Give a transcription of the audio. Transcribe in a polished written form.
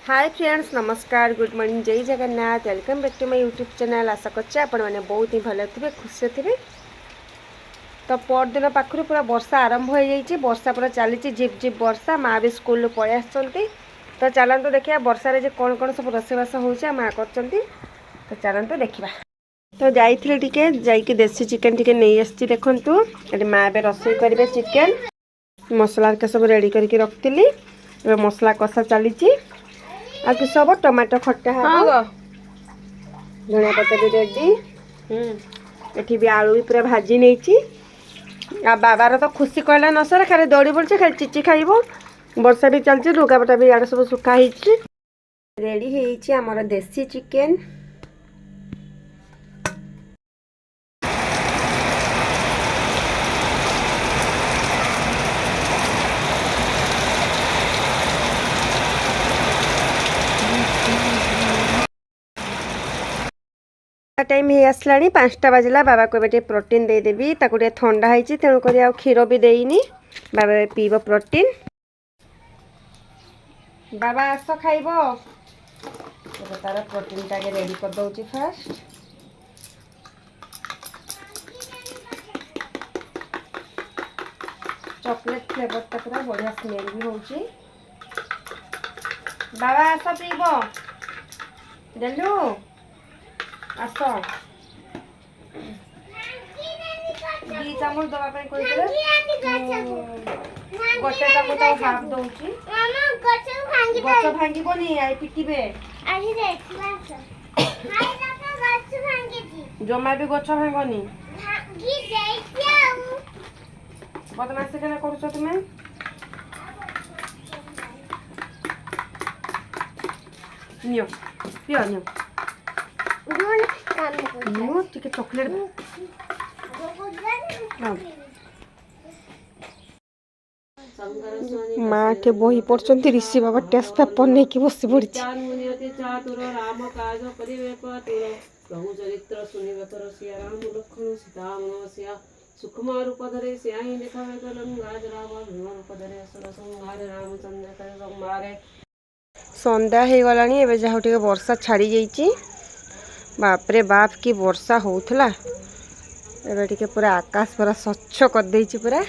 हाय friends नमस्कार good morning जय Jagannath welcome back to my YouTube channel. आशा करछे आपण माने बहुत ही भले थे खुश थे। तो परदिन पाखु पूरा वर्षा आरंभ हो जाइए। वर्षा पूरा चली झिप झिप वर्षा। माँ भी स्कूल पलि आसछंती। तो चलतु देखिए वर्षा रे कौन कौन सब रोषेईबास हो माँ करछंती। तो चलतु देखा। तो जाइए टिके जाइए देसी चिकेन टिके नहीं आसी देखंतु। ये माँ ए रोषेई करेंगे चिकेन मसला के सब रेडी करके रखी। मसला कषा चली आ कि सब टमाटो खट्टा धनिया पत्ता भी रेडी। एठी भी आलू भी पूरा भाजी नहीं। आ बाबार तो खुशी कहला न सर खाली दौड़ी पड़े खाली चिची खाइब। वर्षा भी चलती लुगापटा भी इे सब सुखाई रेडी होमर देसी चिकेन। टाइम हो आसला 5टा बाजिला। बाबा को टे प्रोटीन देदेवी ताको ठंडा होती तेणुक आ क्षीर भी देनी। बाबा पीब प्रोटीन। बाबा आस खाइब तार प्रोटीन टाके रेडी कर दउची फास्ट। चॉकलेट फ्लेवर टा पूरा बढ़िया स्मेल भी होची। बाबा आस पीब देलु आस दी चामच दवाई गोटे हाफ दउची। गच भांगीबनी आई पिटिबे जमा भी गच भांगनी। बदमाशी केना करूछ तुमे। नियो पियो नियो नियो टिके चॉकलेट माँ के बही पढ़ ऋषि बाबा टेस्ट पेपर नहीं कि बस पड़ी। प्रभु चरित्र सुनिबे कर सिया राम लक्ष्मण सीता मनोसिया सुकुमार रूप धरे सिया ही देखा राज राम भीम रूप धरे असुर संहारे रामचंद्र करे संहारे। संध्या हो गलानी एबे जहाँ टिके वर्षा छाड़ी जाइए। बाप रे बाप की वर्षा होउथला। एबे टिके पूरा आकाश पूरा स्वच्छ कर देइछि पूरा।